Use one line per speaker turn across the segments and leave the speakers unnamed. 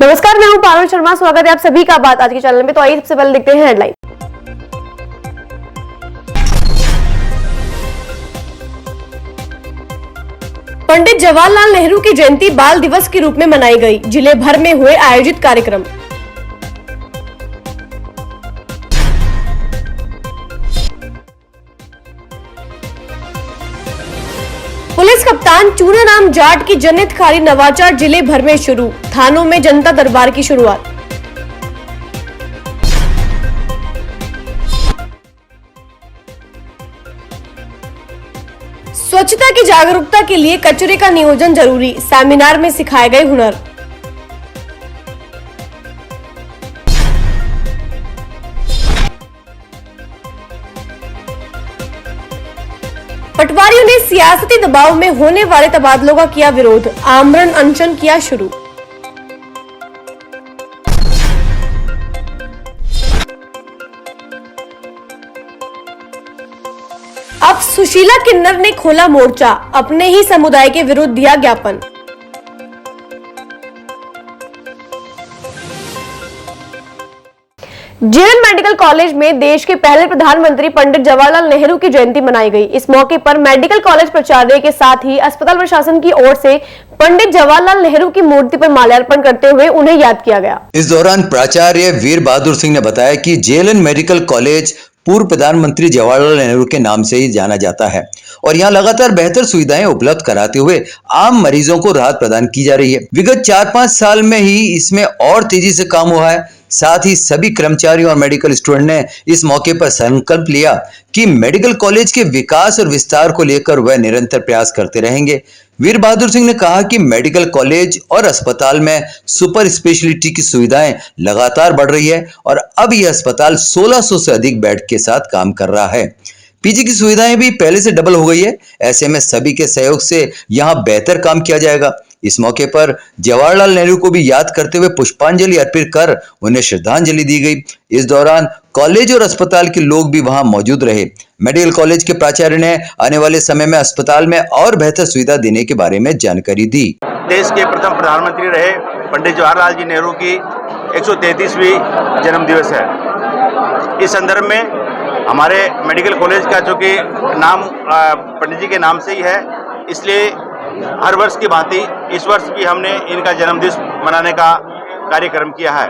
नमस्कार, मैं हूं पारुल शर्मा। स्वागत है आप सभी का बात आज के चैनल में। तो आइए सबसे पहले देखते हैं हेडलाइन। पंडित जवाहरलाल नेहरू की जयंती बाल दिवस के रूप में मनाई गई। जिले भर में हुए आयोजित कार्यक्रम। पुलिस कप्तान चूनाराम जाट की जन्नतखारी नवाचार जिले भर में शुरू। थानों में जनता दरबार की शुरुआत। स्वच्छता की जागरूकता के लिए कचरे का नियोजन जरूरी। सेमिनार में सिखाए गए हुनर। पटवारियों ने सियासती दबाव में होने वाले तबादलों का किया विरोध। आमरण अनशन किया शुरू। अब सुशीला किन्नर ने खोला मोर्चा। अपने ही समुदाय के विरुद्ध दिया ज्ञापन। जेएन मेडिकल कॉलेज में देश के पहले प्रधानमंत्री पंडित जवाहरलाल नेहरू की जयंती मनाई गई। इस मौके पर मेडिकल कॉलेज प्राचार्य के साथ ही अस्पताल प्रशासन की ओर से पंडित जवाहरलाल नेहरू की मूर्ति पर माल्यार्पण करते हुए उन्हें याद किया गया।
इस दौरान प्राचार्य वीर बहादुर सिंह ने बताया कि जेएन मेडिकल कॉलेज पूर्व प्रधानमंत्री जवाहरलाल नेहरू के नाम से ही जाना जाता है और यहाँ लगातार बेहतर सुविधाएं उपलब्ध कराते हुए आम मरीजों को राहत प्रदान की जा रही है। विगत 4-5 साल में ही इसमें और तेजी से काम हुआ है। साथ ही सभी कर्मचारियों और मेडिकल स्टूडेंट ने इस मौके पर संकल्प लिया कि मेडिकल कॉलेज के विकास और विस्तार को लेकर वह निरंतर प्रयास करते रहेंगे। वीर बहादुर सिंह ने कहा कि मेडिकल कॉलेज और अस्पताल में सुपर स्पेशलिटी की सुविधाएं लगातार बढ़ रही है और अब यह अस्पताल 1600 से अधिक बेड के साथ काम कर रहा है। पीजी की सुविधाएं भी पहले से डबल हो गई है। ऐसे में सभी के सहयोग से यहाँ बेहतर काम किया जाएगा। इस मौके पर जवाहरलाल नेहरू को भी याद करते हुए पुष्पांजलि अर्पित कर उन्हें श्रद्धांजलि दी गई। इस दौरान कॉलेज और अस्पताल के लोग भी वहां मौजूद रहे। मेडिकल कॉलेज के प्राचार्य ने आने वाले समय में अस्पताल में और बेहतर सुविधा देने के बारे में जानकारी दी।
देश के प्रथम प्रधानमंत्री रहे पंडित जवाहरलाल जी नेहरू की 133वीं जन्म दिवस है। इस संदर्भ में हमारे मेडिकल कॉलेज का जो कि नाम पंडित जी के नाम से ही है, इसलिए हर वर्ष की भांति इस वर्ष भी हमने इनका जन्मदिवस मनाने का कार्यक्रम किया है।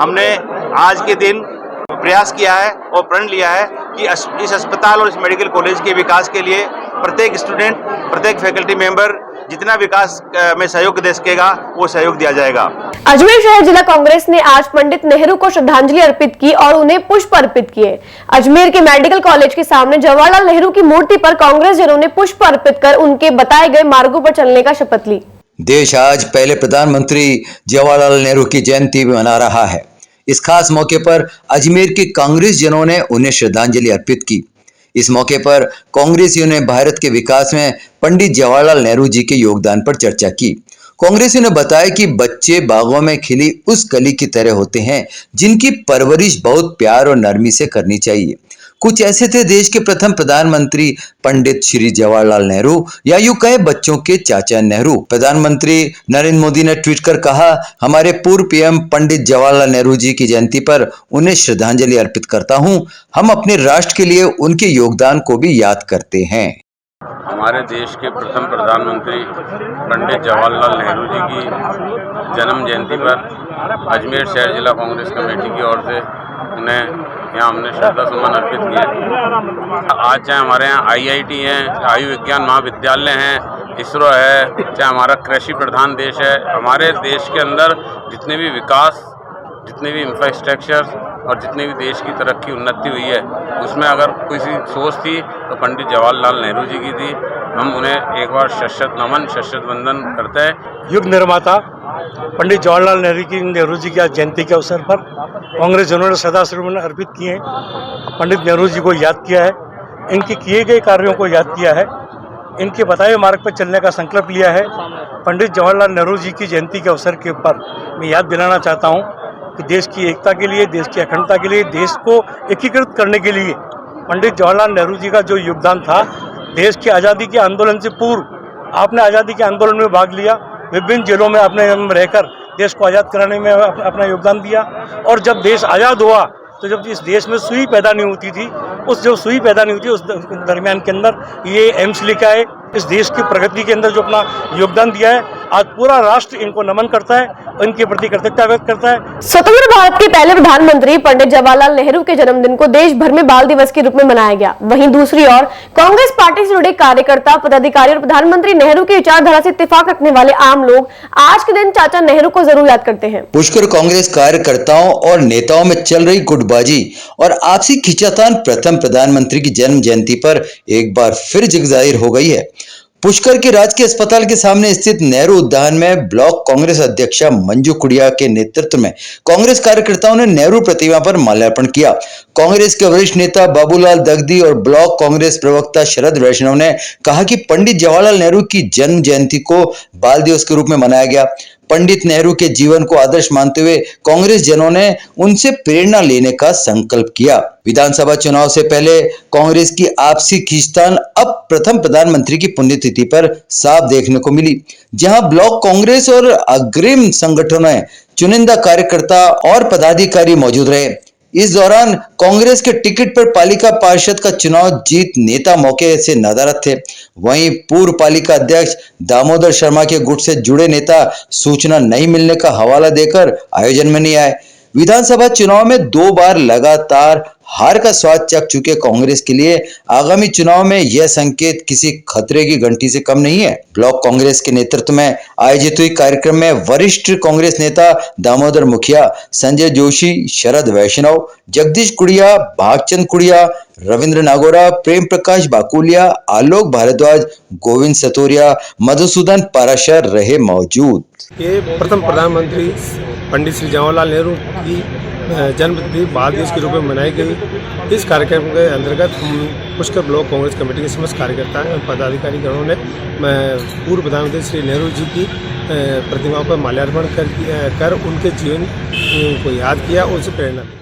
हमने आज के दिन प्रयास किया है और प्रण लिया है कि इस अस्पताल और इस मेडिकल कॉलेज के विकास के लिए प्रत्येक स्टूडेंट, प्रत्येक फैकल्टी मेंबर जितना विकास में सहयोग दे सकेगा वो सहयोग दिया जाएगा।
अजमेर शहर जिला कांग्रेस ने आज पंडित नेहरू को श्रद्धांजलि अर्पित की और उन्हें पुष्प अर्पित किए। अजमेर के मेडिकल कॉलेज के सामने जवाहरलाल नेहरू की मूर्ति पर कांग्रेस जनों ने पुष्प अर्पित कर उनके बताए गए मार्गों पर चलने का शपथ ली।
देश आज पहले प्रधानमंत्री जवाहरलाल नेहरू की जयंती भी मना रहा है। इस खास मौके पर अजमेर के कांग्रेस जनों ने उन्हें श्रद्धांजलि अर्पित की। इस मौके पर कांग्रेसियों ने भारत के विकास में पंडित जवाहरलाल नेहरू जी के योगदान पर चर्चा की। कांग्रेसियों ने बताया कि बच्चे बागों में खिली उस कली की तरह होते हैं जिनकी परवरिश बहुत प्यार और नरमी से करनी चाहिए। कुछ ऐसे थे देश के प्रथम प्रधानमंत्री पंडित श्री जवाहरलाल नेहरू, या यूं कहे बच्चों के चाचा नेहरू। प्रधानमंत्री नरेंद्र मोदी ने ट्वीट कर कहा, हमारे पूर्व पीएम पंडित जवाहरलाल नेहरू जी की जयंती पर उन्हें श्रद्धांजलि अर्पित करता हूं। हम अपने राष्ट्र के लिए उनके योगदान को भी याद करते हैं।
हमारे देश के प्रथम प्रधानमंत्री पंडित जवाहरलाल नेहरू जी की जन्म जयंती पर अजमेर शहर जिला कांग्रेस कमेटी की ओर से उन्हें यहाँ हमने श्रद्धा सुमन अर्पित किए। आज चाहे हमारे यहाँ IIT हैं, आयु विज्ञान महाविद्यालय हैं, इसरो है, चाहे हमारा कृषि प्रधान देश है, हमारे देश के अंदर जितने भी विकास, जितने भी इंफ्रास्ट्रक्चर और जितनी भी देश की तरक्की उन्नति हुई है, उसमें अगर किसी सोच थी तो पंडित जवाहरलाल नेहरू जी की थी। हम उन्हें एक बार शत नमन, शत वंदन करते हैं।
युग निर्माता पंडित जवाहरलाल नेहरू जी की जयंती के अवसर पर कांग्रेस जनों ने श्रद्धासुमन अर्पित किए। पंडित नेहरू जी को याद किया है, इनके किए गए कार्यों को याद किया है, इनके बताए मार्ग पर चलने का संकल्प लिया है। पंडित जवाहरलाल नेहरू जी की जयंती के अवसर के ऊपर मैं याद दिलाना चाहता हूँ कि देश की एकता के लिए, देश की अखंडता के लिए, देश को एकीकृत करने के लिए पंडित जवाहरलाल नेहरू जी का जो योगदान था, देश की आज़ादी के आंदोलन से पूर्व आपने आज़ादी के आंदोलन में भाग लिया, विभिन्न जेलों में आपने रहकर देश को आज़ाद कराने में अपना योगदान दिया। और जब देश आज़ाद हुआ तो जब इस देश में सुई पैदा नहीं होती थी, सुई पैदा नहीं हुई थी उस दरमियान के अंदर ये एम्स लेकर आए। इस देश की प्रगति के अंदर जो अपना योगदान दिया है, आज पूरा राष्ट्र इनको नमन करता है, इनके प्रति कृतज्ञता व्यक्त करता है।
स्वतंत्र भारत के पहले प्रधानमंत्री पंडित जवाहरलाल नेहरू के जन्मदिन को देश भर में बाल दिवस के रूप में मनाया गया। वहीं दूसरी ओर कांग्रेस पार्टी से जुड़े कार्यकर्ता, पदाधिकारी और प्रधानमंत्री नेहरू की विचारधारा से इत्तेफाक रखने वाले आम लोग आज के दिन चाचा नेहरू को जरूर याद करते हैं।
पुष्कर कांग्रेस कार्यकर्ताओं और नेताओं में चल रही गुटबाजी और आपसी खींचातान प्रथम प्रधानमंत्री की जन्म जयंती पर एक बार फिर जगजाहिर हो गई है। पुष्कर के राजकीय अस्पताल के सामने स्थित नेहरू उद्यान में ब्लॉक कांग्रेस अध्यक्षा मंजू कुड़िया के नेतृत्व में कांग्रेस कार्यकर्ताओं ने नेहरू प्रतिमा पर माल्यार्पण किया। कांग्रेस के वरिष्ठ नेता बाबूलाल दगदी और ब्लॉक कांग्रेस प्रवक्ता शरद वैष्णव ने कहा कि पंडित जवाहरलाल नेहरू की जन्म जयंती को बाल दिवस के रूप में मनाया गया। पंडित नेहरू के जीवन को आदर्श मानते हुए कांग्रेस जनों ने उनसे प्रेरणा लेने का संकल्प किया। विधानसभा चुनाव से पहले कांग्रेस की आपसी खींचतान अब प्रथम प्रधानमंत्री की पुण्यतिथि पर साफ देखने को मिली, जहां ब्लॉक कांग्रेस और अग्रिम संगठनों में चुनिंदा कार्यकर्ता और पदाधिकारी मौजूद रहे। इस दौरान कांग्रेस के टिकट पर पालिका पार्षद का चुनाव जीत नेता मौके से नदारद थे। वहीं पूर्व पालिका अध्यक्ष दामोदर शर्मा के गुट से जुड़े नेता सूचना नहीं मिलने का हवाला देकर आयोजन में नहीं आए। विधानसभा चुनाव में 2 बार लगातार हार का स्वाद चख चुके कांग्रेस के लिए आगामी चुनाव में यह संकेत किसी खतरे की घंटी से कम नहीं है। ब्लॉक कांग्रेस के नेतृत्व में आयोजित हुई कार्यक्रम में वरिष्ठ कांग्रेस नेता दामोदर मुखिया, संजय जोशी, शरद वैष्णव, जगदीश कुड़िया, भागचंद कुड़िया, रविंद्र नागोरा, प्रेम प्रकाश बाकुलिया, आलोक भारद्वाज, गोविंद सतोरिया, मधुसूदन पाराशर रहे मौजूद।
ये प्रथम प्रधानमंत्री पंडित श्री जवाहरलाल नेहरू की जन्मतिथि बाल दिवस के रूप में मनाई गई। इस कार्यक्रम के अंतर्गत हम पुष्कर ब्लॉक कांग्रेस कमेटी के समस्त कार्यकर्ता और पदाधिकारी गणों ने पूर्व प्रधानमंत्री श्री नेहरू जी की प्रतिमा पर माल्यार्पण कर उनके जीवन को याद किया और उनसे प्रेरणा ली।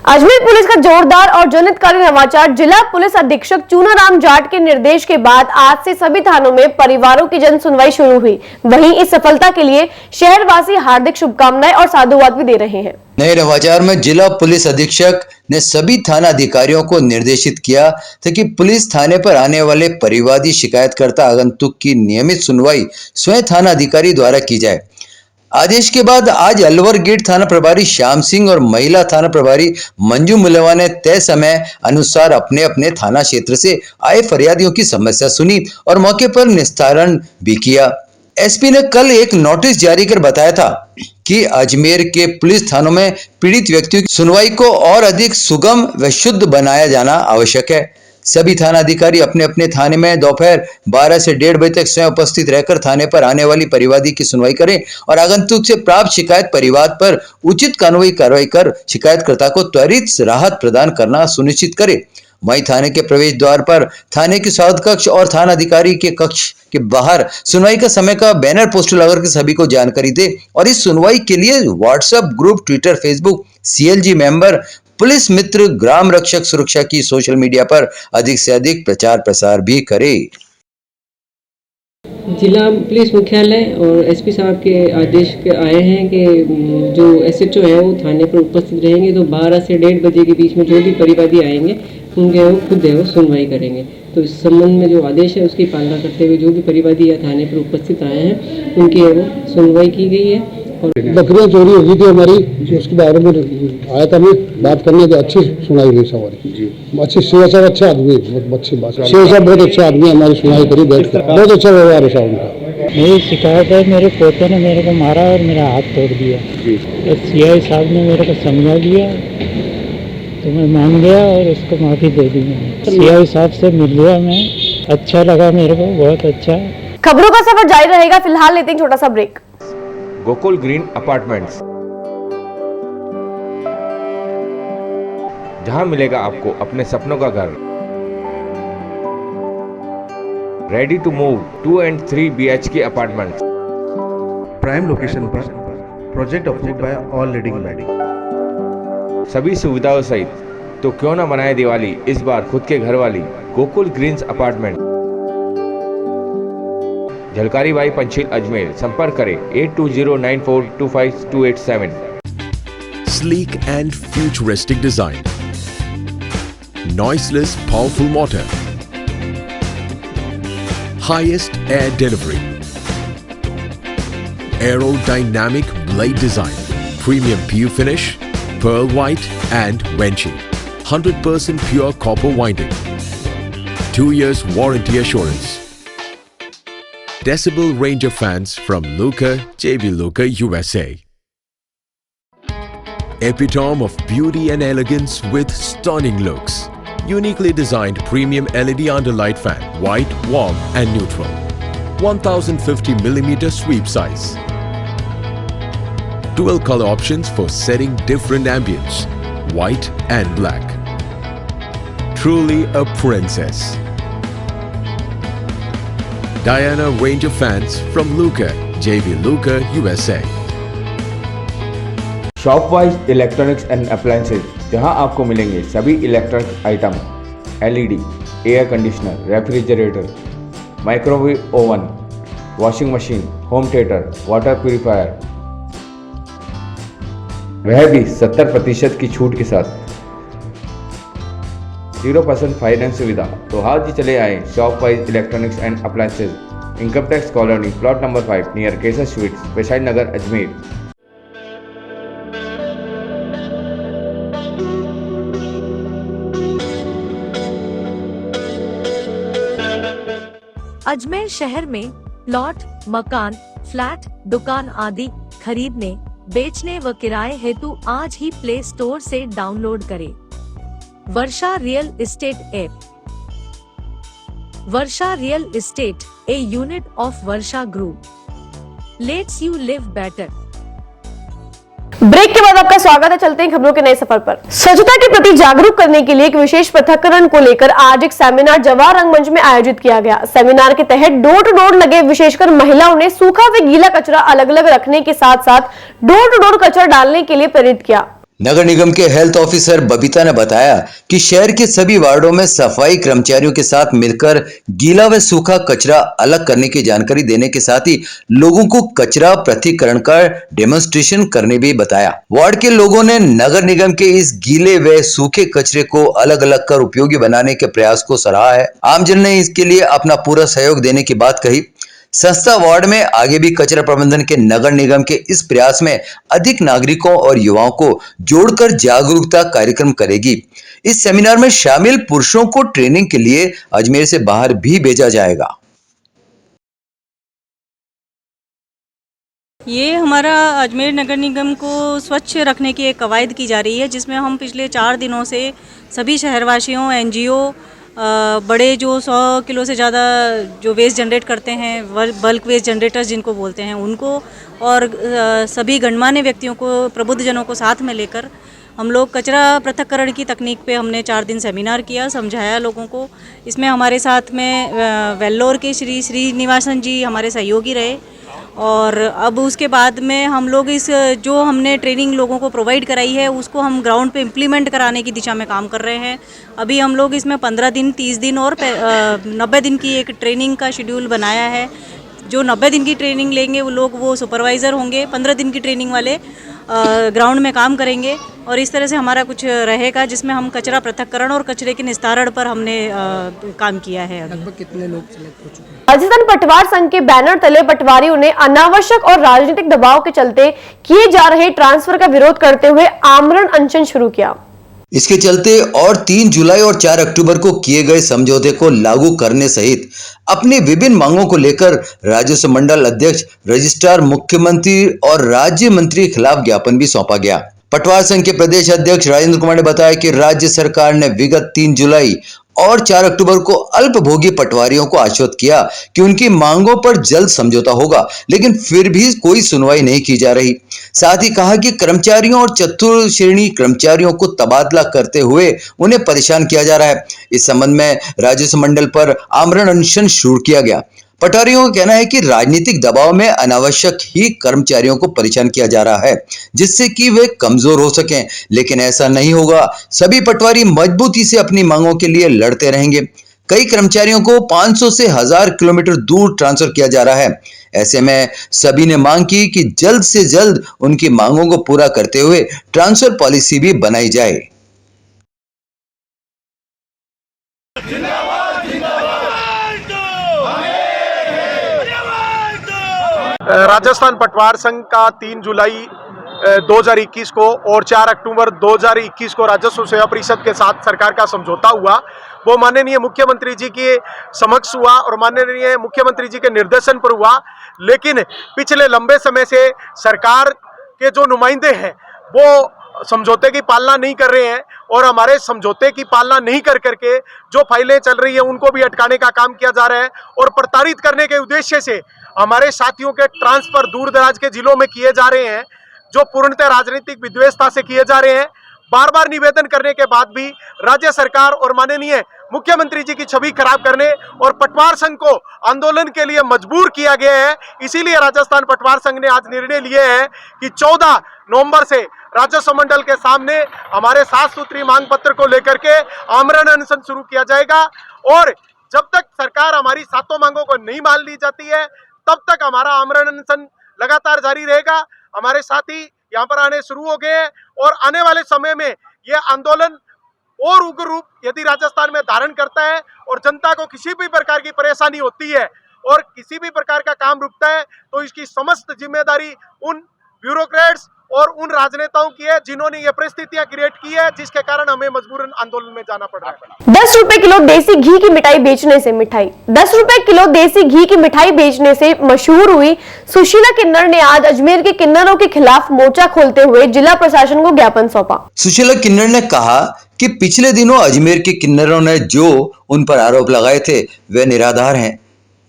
अजमेर पुलिस का जोरदार और जनहितकारी नवाचार। जिला पुलिस अधीक्षक चूनाराम जाट के निर्देश के बाद आज से सभी थानों में परिवारों की जन सुनवाई शुरू हुई। वहीं इस सफलता के लिए शहरवासी हार्दिक शुभकामनाएं और साधुवाद भी दे रहे हैं।
नए नवाचार में जिला पुलिस अधीक्षक ने सभी थाना अधिकारियों को निर्देशित किया था कि पुलिस थाने पर आने वाले परिवादी शिकायतकर्ता आगंतुक की नियमित सुनवाई स्वयं थाना अधिकारी द्वारा की जाए। आदेश के बाद आज अलवर गेट थाना प्रभारी श्याम सिंह और महिला थाना प्रभारी मंजू मुलेवा ने तय समय अनुसार अपने अपने थाना क्षेत्र से आए फरियादियों की समस्या सुनी और मौके पर निस्तारण भी किया। एसपी ने कल एक नोटिस जारी कर बताया था कि अजमेर के पुलिस थानों में पीड़ित व्यक्तियों की सुनवाई को और अधिक सुगम व शुद्ध बनाया जाना आवश्यक है। सभी थाना अधिकारी अपने अपने थाने में दोपहर 12 से 1:30 बजे तक स्वयं उपस्थित रहकर थाने पर आने वाली परिवादी की सुनवाई करें और आगंतुक से प्राप्त शिकायत परिवाद पर उचित कानूनी कार्रवाई कर शिकायतकर्ता को त्वरित राहत प्रदान करना सुनिश्चित करें। वहीं थाने के प्रवेश द्वार पर थाने के स्वागत कक्ष और थाना अधिकारी के कक्ष के बाहर सुनवाई का समय का बैनर पोस्टर लगाकर के सभी को जानकारी दे और इस सुनवाई के लिए WhatsApp group, Twitter, Facebook, CLG member, police मित्र, ग्राम रक्षक सुरक्षा की सोशल मीडिया पर अधिक से अधिक प्रचार प्रसार भी करे।
जिला पुलिस मुख्यालय और एसपी साहब के आदेश के आए हैं कि जो SHO है वो थाने पर उपस्थित रहेंगे, तो 12 से 1:30 बजे के बीच में जो भी परिवादी आएंगे उनके वो खुद है वो सुनवाई करेंगे। तो इस संबंध में जो आदेश है उसकी पालना करते हुए जो भी परिवादी या थाने पर उपस्थित आए हैं उनकी है वो सुनवाई की गई है।
बकरियाँ चोरी हो गई थी हमारी, उसके बारे में आया था, मैं बात करने की अच्छी सुनाई हुई सवारी जी। अच्छी सेवा साहब अच्छा आदमी, बहुत अच्छी बात, सेवा साहब बहुत अच्छा आदमी, हमारी सुनाई करी, बहुत अच्छा व्यवहार है साहब उनका।
मेरी शिकायत है, मेरे पोते ने मेरे को मारा और मेरा हाथ तोड़ दिया। CI साहब ने मेरे को समझा दिया तो मैं मान गया और उसको माफ़ी दे दी। CI साहब से मिल गया मैं, अच्छा लगा मेरे को, बहुत अच्छा।
खबरों का सफर जारी रहेगा, फिलहाल लेते हैं छोटा सा ब्रेक।
गोकुल ग्रीन अपार्टमेंट्स, जहां मिलेगा आपको अपने सपनों का घर। Ready to move 2 and 3 BHK apartments,
prime location पर, project approved by all leading body,
सभी सुविधाओं सहित। तो क्यों ना मनाए दिवाली इस बार खुद के घर वाली। Gokul greens apartment, Jhalkari Bai Panchsheel Ajmer. संपर्क करें 8209425287।
Sleek and futuristic design, noiseless powerful motor, highest air delivery, aerodynamic blade design, premium PU finish, pearl white and Venchi, 100% pure copper winding, 2 years warranty assurance. Decibel Ranger fans from Luca, JB Luca, USA. Epitome of beauty and elegance with stunning looks. Uniquely designed premium LED underlight fan, white, warm and neutral. 1050mm sweep size. Dual color options for setting different ambience, white and black. Truly a princess. Diana Ranger fans from Luca, JB Luca, USA.
Shopwise electronics and appliances, जहां आपको मिलेंगे सभी electronic item, LED, air conditioner, refrigerator, microwave oven, washing machine, home theatre, water purifier, वह भी 70% की छूट के साथ, 0% फाइनेंस सुविधा। तो आज ही चले आए Shopwise electronics and appliances, income tax colony, plot number 5, near Kesar sweets, Vaishali Nagar, Ajmer.
Ajmer शहर में प्लॉट, मकान, फ्लैट, दुकान आदि खरीदने, बेचने व किराए हेतु आज ही प्ले स्टोर से डाउनलोड करें Varsha real estate app. Varsha real estate, a unit of Varsha group, lets you live better.
Break के बाद आपका स्वागत है। चलते हैं खबरों के नए सफर पर। स्वच्छता के प्रति जागरूक करने के लिए एक विशेष पृथक्करण को लेकर आज एक सेमिनार जवाहर रंगमंच में आयोजित किया गया। सेमिनार के तहत डोर टू डोर लगे विशेषकर महिलाओं ने सूखा व गीला कचरा अलग अलग रखने के साथ साथ डोर टू डोर कचरा डालने के लिए प्रेरित किया।
नगर निगम के हेल्थ ऑफिसर बबीता ने बताया कि शहर के सभी वार्डों में सफाई कर्मचारियों के साथ मिलकर गीला व सूखा कचरा अलग करने की जानकारी देने के साथ ही लोगों को कचरा पृथक्करण का डेमोन्स्ट्रेशन करने भी बताया। वार्ड के लोगों ने नगर निगम के इस गीले व सूखे कचरे को अलग अलग कर उपयोगी बनाने के प्रयास को सराहा है। आमजन ने इसके लिए अपना पूरा सहयोग देने की बात कही। संस्था वार्ड में आगे भी कचरा प्रबंधन के नगर निगम के इस प्रयास में अधिक नागरिकों और युवाओं को जोड़कर जागरूकता कार्यक्रम करेगी। इस सेमिनार में शामिल पुरुषों को ट्रेनिंग के लिए अजमेर से बाहर भी भेजा जाएगा।
ये हमारा अजमेर नगर निगम को स्वच्छ रखने की एक कवायद की जा रही है, जिसमें हम पिछले 4 दिनों से सभी शहरवासियों, एनजीओ, बड़े जो 100 किलो से ज़्यादा जो वेस्ट जनरेट करते हैं, बल्क वेस्ट जनरेटर्स जिनको बोलते हैं, उनको और सभी गणमान्य व्यक्तियों को, प्रबुद्धजनों को साथ में लेकर हम लोग कचरा पृथक्करण की तकनीक पे हमने 4 दिन सेमिनार किया, समझाया लोगों को। इसमें हमारे साथ में वेल्लोर के श्री श्रीनिवासन जी हमारे सहयोगी रहे। और अब उसके बाद में हम लोग इस जो हमने ट्रेनिंग लोगों को प्रोवाइड कराई है उसको हम ग्राउंड पे इम्प्लीमेंट कराने की दिशा में काम कर रहे हैं। अभी हम लोग इसमें 15 दिन, 30 दिन और 90 दिन की एक ट्रेनिंग का शेड्यूल बनाया है। जो 90 दिन की ट्रेनिंग लेंगे वो लोग वो सुपरवाइज़र होंगे, 15 दिन की ट्रेनिंग वाले ग्राउंड में काम करेंगे। और इस तरह से हमारा कुछ रहेगा जिसमें हम कचरा पृथक्करण और कचरे के निस्तारण पर हमने काम किया है। लगभग कितने लोग सिलेक्ट हो चुके हैं?
राजस्थान पटवार संघ के बैनर तले पटवारियों ने अनावश्यक और राजनीतिक दबाव के चलते किए जा रहे ट्रांसफर का विरोध करते हुए आमरण अनशन शुरू किया।
इसके चलते और 3 जुलाई और 4 अक्टूबर को किए गए समझौते को लागू करने सहित अपनी विभिन्न मांगों को लेकर राजस्व मंडल अध्यक्ष, रजिस्ट्रार, मुख्यमंत्री और राज्य मंत्री के खिलाफ ज्ञापन भी सौंपा गया। पटवार संघ के प्रदेश अध्यक्ष राजेंद्र कुमार ने बताया कि राज्य सरकार ने विगत 3 जुलाई और 4 अक्टूबर को अल्पभोगी पटवारियों को आश्वस्त किया कि उनकी मांगों पर जल्द समझौता होगा, लेकिन फिर भी कोई सुनवाई नहीं की जा रही। साथ ही कहा कि कर्मचारियों और चतुर्थ श्रेणी कर्मचारियों को तबादला करते हुए उन्हें परेशान किया जा रहा है। इस संबंध में राजस्व मंडल पर आमरण अनशन शुरू किया गया। पटवारियों का कहना है कि राजनीतिक दबाव में अनावश्यक ही कर्मचारियों को परेशान किया जा रहा है, जिससे कि वे कमजोर हो सकें, लेकिन ऐसा नहीं होगा। सभी पटवारी मजबूती से अपनी मांगों के लिए लड़ते रहेंगे। कई कर्मचारियों को 500 से 1000 किलोमीटर दूर ट्रांसफर किया जा रहा है। ऐसे में सभी ने मांग की कि जल्द से जल्द उनकी मांगों को पूरा करते हुए ट्रांसफर पॉलिसी भी बनाई जाए।
राजस्थान पटवार संघ का 3 जुलाई 2021 को और 4 अक्टूबर 2021 को राजस्व सेवा परिषद के साथ सरकार का समझौता हुआ, वो माननीय मुख्यमंत्री जी के समक्ष हुआ और माननीय मुख्यमंत्री जी के निर्देशन पर हुआ। लेकिन पिछले लंबे समय से सरकार के जो नुमाइंदे हैं वो समझौते की पालना नहीं कर रहे हैं और हमारे समझौते की पालना नहीं कर करके जो फाइलें चल रही है उनको भी अटकाने का काम किया जा रहा है और प्रताड़ित करने के उद्देश्य से हमारे साथियों के ट्रांसफर दूर दराज के जिलों में किए जा रहे हैं, जो पूर्णतः राजनीतिक विद्वेषता से किए जा रहे हैं। बार बार निवेदन करने के बाद भी राज्य सरकार और माननीय मुख्यमंत्री जी की छवि खराब करने और पटवार संघ को आंदोलन के लिए मजबूर किया गया है। इसीलिए राजस्थान पटवार संघ ने आज निर्णय लिए है कि 14 नवंबर से राजस्व मंडल के सामने हमारे 7 सूत्री मांग पत्र को लेकर के आमरण अनशन शुरू किया जाएगा और जब तक सरकार हमारी 7 मांगों को नहीं मान ली जाती है तब तक हमारा आमरण अनशन लगातार जारी रहेगा। हमारे साथी यहाँ पर आने शुरू हो गए हैं और आने वाले समय में यह आंदोलन और उग्र रूप यदि राजस्थान में धारण करता है और जनता को किसी भी प्रकार की परेशानी होती है और किसी भी प्रकार का काम रुकता है तो इसकी समस्त जिम्मेदारी उन ब्यूरोक्रेट्स और उन राजनेताओं की है जिन्होंने ये परिस्थितियां क्रिएट की है, जिसके कारण हमें मजबूरन आंदोलन में जाना पड़ रहा है।
10 रुपए किलो देसी घी की मिठाई बेचने से 10 रुपए किलो देसी घी की मिठाई बेचने से मशहूर हुई सुशीला किन्नर ने आज अजमेर के किन्नरों के खिलाफ मोर्चा खोलते हुए जिला प्रशासन को ज्ञापन सौंपा।
सुशीला किन्नर ने कहा कि पिछले दिनों अजमेर के किन्नरों ने जो उन पर आरोप लगाए थे वे निराधार हैं।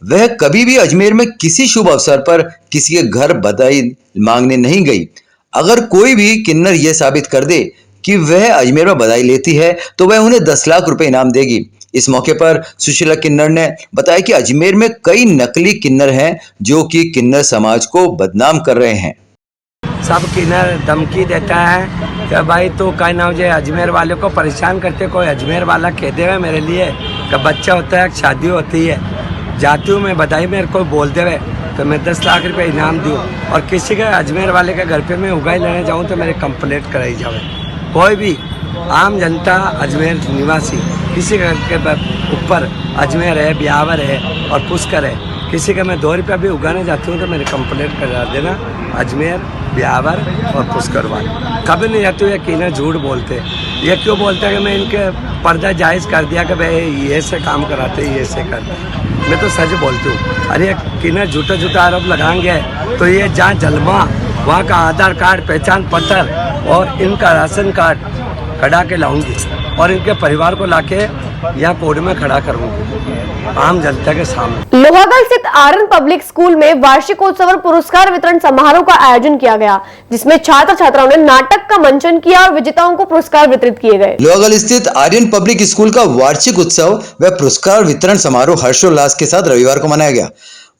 वह कभी भी अजमेर में किसी शुभ अवसर पर किसी के घर बधाई मांगने नहीं गई। अगर कोई भी किन्नर यह साबित कर दे कि वह अजमेर में बधाई लेती है तो वह उन्हें 10 लाख रुपए इनाम देगी। इस मौके पर सुशीला किन्नर ने बताया कि अजमेर में कई नकली किन्नर हैं जो कि किन्नर समाज को बदनाम कर रहे हैं।
सब किन्नर धमकी देता है कि भाई तो कहीं ना हो जाए, अजमेर वाले को परेशान करते। कोई अजमेर वाला कह देवे मेरे लिए कि बच्चा होता है, शादी होती है, जाती हूँ मैं बधाई, मेरे को बोल देवे तो मैं 10 लाख रुपए इनाम दूँ और किसी के अजमेर वाले के घर पे मैं उगाई लेने जाऊँ तो मेरे कंप्लेंट कराई जाए। कोई भी आम जनता अजमेर निवासी किसी के घर के ऊपर अजमेर है, ब्यावर है और पुष्कर है, किसी का मैं 2 रुपया भी उगाने जाती हूँ तो मेरे कंप्लेंट करा देना। अजमेर, ब्यावर और पुष्कर वाले कभी नहीं जाती हूँ। ये किन्नर झूठ बोलते, ये क्यों बोलते हैं कि मैं इनके पर्दा जायज़ कर दिया कि भाई ये से काम कराते, ये से करते। मैं तो सच बोलती हूँ। अरे किन्नर झूठा झूठा आरोप लगाएंगे तो ये जहाँ जलमा वहाँ का आधार कार्ड, पहचान पत्र और इनका राशन कार्ड कढ़ा के लाऊंगी और इनके परिवार को लाके यहाँ कोर्ट में खड़ा करूँगी आम जनता के सामने।
लोहागढ़ स्थित आरएन पब्लिक स्कूल में वार्षिकोत्सव और पुरस्कार वितरण समारोह का आयोजन किया गया, जिसमें छात्र छात्राओं ने नाटक का मंचन किया और विजेताओं को पुरस्कार वितरित किए गए।
लोहागढ़ स्थित आर्यन पब्लिक स्कूल का वार्षिक उत्सव व पुरस्कार वितरण समारोह हर्षोल्लास के साथ रविवार को मनाया गया।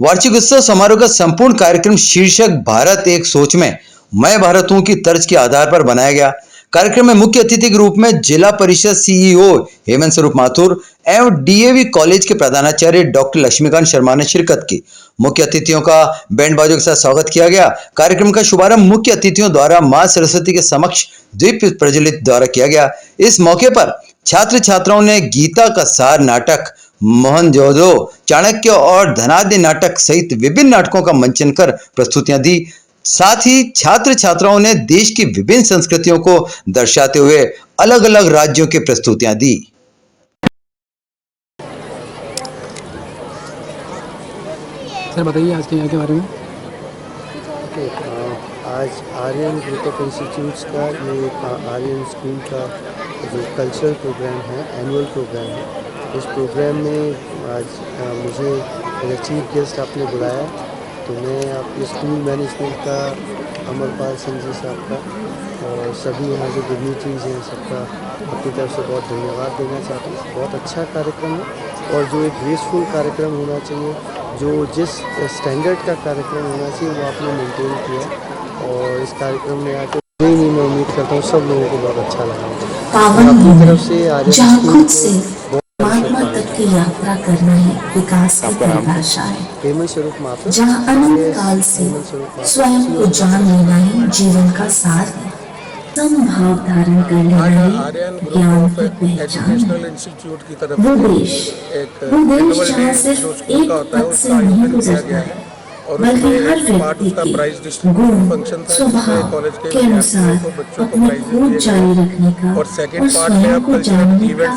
वार्षिक उत्सव समारोह का संपूर्ण कार्यक्रम शीर्षक भारत एक सोच में मैं भारत हूँ की तर्ज के आधार पर बनाया गया। कार्यक्रम में मुख्य अतिथि के रूप में जिला परिषद सीईओ हेमंत स्वरूप माथुर एवं डीएवी कॉलेज के प्रधानाचार्य डॉक्टर लक्ष्मीकांत शर्मा ने शिरकत की। मुख्य अतिथियों का बैंड बाजों के साथ स्वागत किया गया। कार्यक्रम का शुभारंभ मुख्य अतिथियों द्वारा मां सरस्वती के समक्ष दीप प्रज्वलित द्वारा किया गया। इस मौके पर छात्र छात्राओं ने गीता का सार नाटक, मोहनजोदड़ो, चाणक्य और धनाढ्य नाटक सहित विभिन्न नाटकों का मंचन कर प्रस्तुतियां दी। साथ ही छात्र छात्राओं ने देश की विभिन्न संस्कृतियों को दर्शाते हुए अलग अलग राज्यों की प्रस्तुतियां दी।
सर बताइए आज के यहाँ के बारे में।
आज आर्यन ग्रुप ऑफ इंस्टीट्यूट्स का ये आर्यन स्कूल का जो कल्चरल प्रोग्राम है, एनुअल प्रोग्राम है। इस प्रोग्राम में आज मुझे एज चीफ गेस्ट आपने बुलाया तो मैं आपके स्कूल मैनेजमेंट का, अमरपाल सिंह जी साहब का और सभी यहाँ जो डिग्निटीज़ हैं सबका अपनी तरफ से बहुत धन्यवाद देना चाहता हूँ। बहुत अच्छा कार्यक्रम है और जो एक ग्रेसफुल कार्यक्रम होना चाहिए, जो जिस स्टैंडर्ड का कार्यक्रम होना चाहिए वो आपने मेंटेन किया और इस कार्यक्रम में आकर नहीं मैं उम्मीद करता हूँ सब लोगों को बहुत अच्छा लगा। अपनी तरफ से आर्यन स्कूल को बहुत
की यात्रा करना ही विकास की परिभाषा है,
हेमंत स्वरूप माफी
जहाँ अनंत काल से स्वयं को जान लेना ही जीवन का सार है। समभाव धारण करने वाले ज्ञान की पहचान है। वो देश जहाँ सिर्फ एक पद से नहीं गुजरता है, बल्कि हर व्यक्ति के गुण स्वभाव के अनुसार अपनी खोज जारी रखने का और स्वयं को जानने का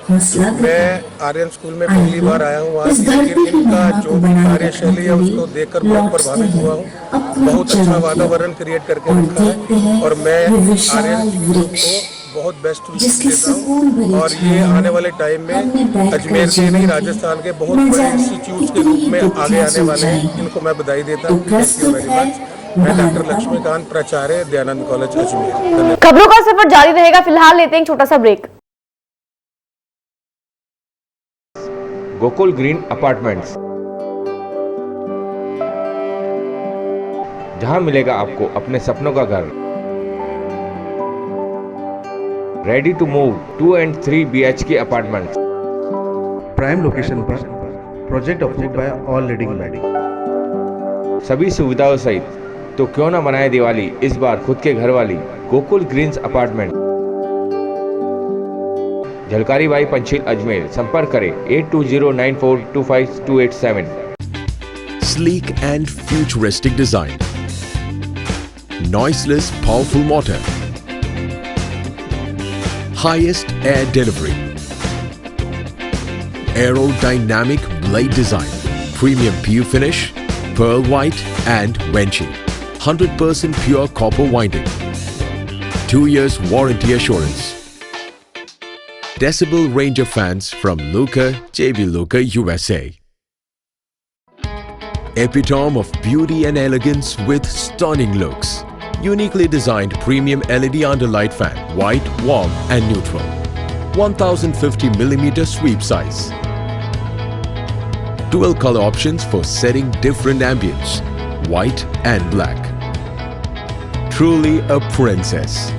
हौसला देता है।
मैं आर्यन स्कूल में पहली बार आया हूँ,
इस धरती की महिमा को बनाए रखने के लिए
देखकर बहुत प्रभावित हुआ हूँ। बहुत अच्छा वातावरण क्रिएट करके रखा है और मैं आर्यन को बहुत बेस्ट देता हूँ। और ये आने वाले टाइम में अजमेर से नहीं, राजस्थान के बहुत बड़े इंस्टीट्यूट के रूप में आगे आने वाले हैं, इनको मैं बधाई देता हूँ। Thank you very much. मैं डॉक्टर लक्ष्मीकांत, प्राचार्य, दयानंद कॉलेज अजमेर।
खबरों का सफर जारी रहेगा, फिलहाल लेते हैं एक छोटा सा ब्रेक।
गोकुल ग्रीन अपार्टमेंट्स, जहां मिलेगा आपको अपने सपनों का घर। Ready to move 2 and 3 BHK apartments.
Prime location पर, project approved by all leading body.
सभी सुविधाओं सहित, तो क्यों ना मनाए दिवाली इस बार खुद के घर वाली। Gokul greens apartment, Jhalkari Bai Panchil Ajmer. संपर्क करें 8209425287।
Sleek and futuristic design, noiseless, powerful motor, highest air delivery, aerodynamic blade design, premium PU finish, pearl white and Venchi, 100% pure copper winding, 2 years warranty assurance. Decibel Ranger fans from Luca, JB Luca, USA. Epitome of beauty and elegance with stunning looks. Uniquely designed premium LED underlight fan, white, warm and neutral. 1050mm sweep size. Dual color options for setting different ambience, white and black. Truly a princess.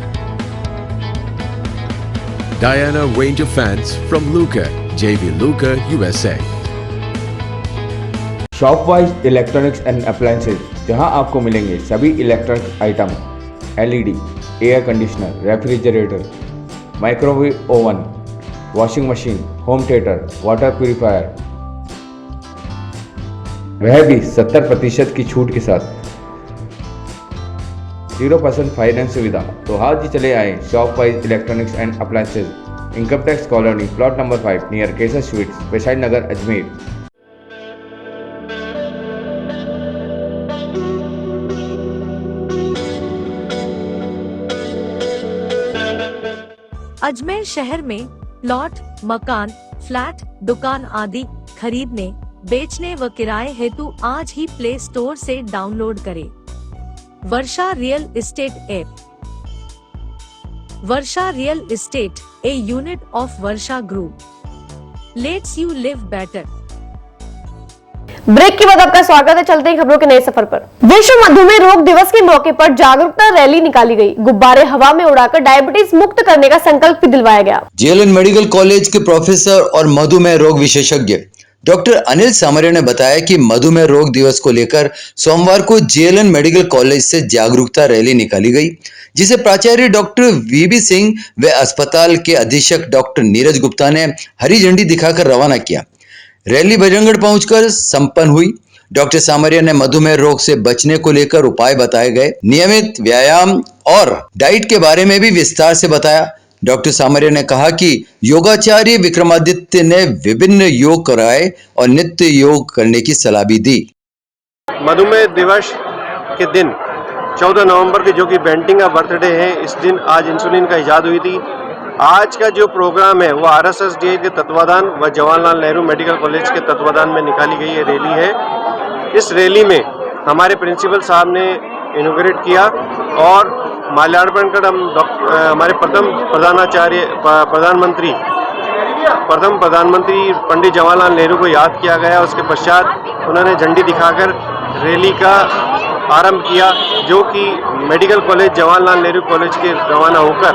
Diana Ranger fans from Luca, JB Luca, USA.
Shopwise electronics and appliances, जहां आपको मिलेंगे सभी electronic item, LED, air conditioner, refrigerator, microwave oven, washing machine, home theatre, water purifier, वह भी 70% की छूट के साथ। 0% फाइनेंस सुविधा। तो आज ही चले आए Shopwise electronics and appliances, income tax colony, plot number 5, near Kesar sweets, Vaishali Nagar, Ajmer.
Ajmer शहर में प्लॉट, मकान, फ्लैट, दुकान आदि खरीदने, बेचने व किराए हेतु आज ही प्ले स्टोर से डाउनलोड करें Varsha real estate app. Varsha real estate, a unit of Varsha group. Lets you live better.
Break के बाद आपका स्वागत है। चलते हैं खबरों के नए सफर पर। विश्व मधुमेह रोग दिवस के मौके पर जागरूकता रैली निकाली गई। गुब्बारे हवा में उड़ाकर डायबिटीज मुक्त करने का संकल्प भी दिलवाया गया।
जेएलएन मेडिकल कॉलेज के प्रोफेसर और मधुमेह रोग विशेषज्ञ डॉक्टर अनिल सामरिया ने बताया कि मधुमेह रोग दिवस को लेकर सोमवार को जेएलएन मेडिकल कॉलेज से जागरूकता रैली निकाली गई, जिसे प्राचार्य डॉक्टर वीबी सिंह व अस्पताल के अधीक्षक डॉक्टर नीरज गुप्ता ने हरी झंडी दिखाकर रवाना किया। रैली बजरंगगढ़ पहुंचकर संपन्न हुई। डॉक्टर सामरिया ने मधुमेह रोग से बचने को लेकर उपाय बताए गए, नियमित व्यायाम और डाइट के बारे में भी विस्तार से बताया। डॉक्टर सामरिया ने कहा कि योगाचार्य विक्रमादित्य ने विभिन्न योग कराए और नित्य योग करने की सलाह भी दी।
मधुमेह दिवस के दिन 14 नवंबर की जो कि बेंटिंग का बर्थडे है, इस दिन आज इंसुलिन का इजाद हुई थी। आज का जो प्रोग्राम है वो RSSDI के तत्वाधान व जवाहरलाल नेहरू मेडिकल कॉलेज के तत्वाधान में निकाली गई ये रैली है। इस रैली में हमारे प्रिंसिपल साहब ने इनॉग्रेट किया और माल्यार्पण कर हम हमारे प्रथम प्रधानमंत्री पंडित जवाहरलाल नेहरू को याद किया गया। उसके पश्चात उन्होंने झंडी दिखाकर रैली का आरंभ किया, जो कि medical college Jawaharlal Nehru college के रवाना होकर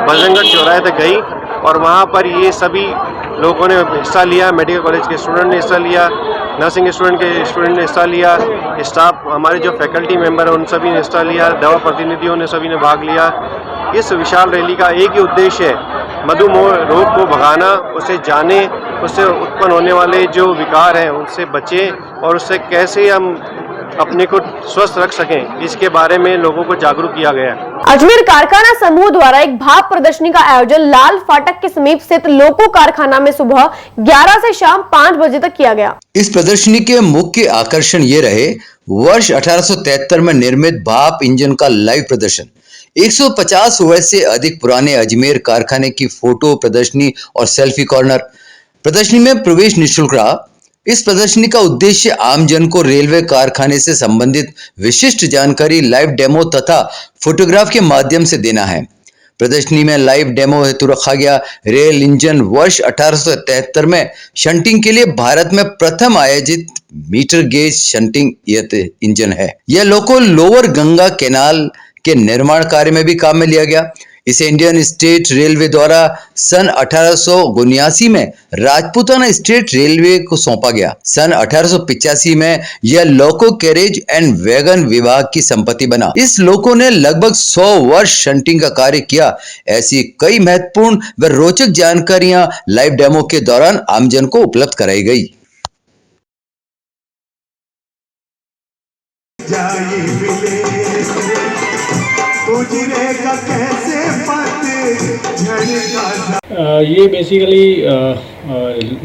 बजरंगगढ़ चौराहे तक गई और वहां पर ये सभी लोगों ने हिस्सा लिया, मेडिकल कॉलेज के स्टूडेंट ने हिस्सा लिया, नर्सिंग स्टूडेंट ने हिस्सा लिया, स्टाफ हमारे जो फैकल्टी मेंबर हैं उन सभी ने हिस्सा लिया, दवा प्रतिनिधियों ने सभी ने भाग लिया। इस विशाल रैली का एक ही उद्देश्य है, मधुमेह रोग को भगाना, उसे जाने, उससे उत्पन्न होने वाले जो विकार हैं उनसे बचें और उससे कैसे हम अपने को स्वस्थ रख सकें, इसके बारे में लोगों को जागरूक किया गया है।
अजमेर कारखाना समूह द्वारा एक भाप प्रदर्शनी का आयोजन लाल फाटक के समीप स्थित लोको कारखाना में सुबह 11 से शाम 5 बजे तक किया गया।
इस प्रदर्शनी के मुख्य आकर्षण ये रहे वर्ष 1873 में निर्मित भाप इंजन का लाइव प्रदर्शन, 150 वर्ष से अधिक पुराने अजमेर कारखाने की फोटो प्रदर्शनी और सेल्फी कॉर्नर। प्रदर्शनी में प्रवेश निःशुल्क रहा। इस प्रदर्शनी का उद्देश्य आमजन को रेलवे कारखाने से संबंधित विशिष्ट जानकारी लाइव डेमो तथा फोटोग्राफ के माध्यम से देना है। प्रदर्शनी में लाइव डेमो हेतु रखा गया रेल इंजन वर्ष 1873 में शंटिंग के लिए भारत में प्रथम आयोजित मीटर गेज शंटिंग इंजन है। यह लोको लोअर गंगा कैनाल के निर्माण कार्य में भी काम में लिया गया। इसे इंडियन स्टेट रेलवे द्वारा सन 1879 में राजपूताना स्टेट रेलवे को सौंपा गया। सन 1885 में यह लोको कैरेज एंड वैगन विभाग की संपत्ति बना। इस लोको ने लगभग 100 वर्ष शंटिंग का कार्य किया। ऐसी कई महत्वपूर्ण व रोचक जानकारियां लाइव डेमो के दौरान आमजन को उपलब्ध कराई गई।
ये बेसिकली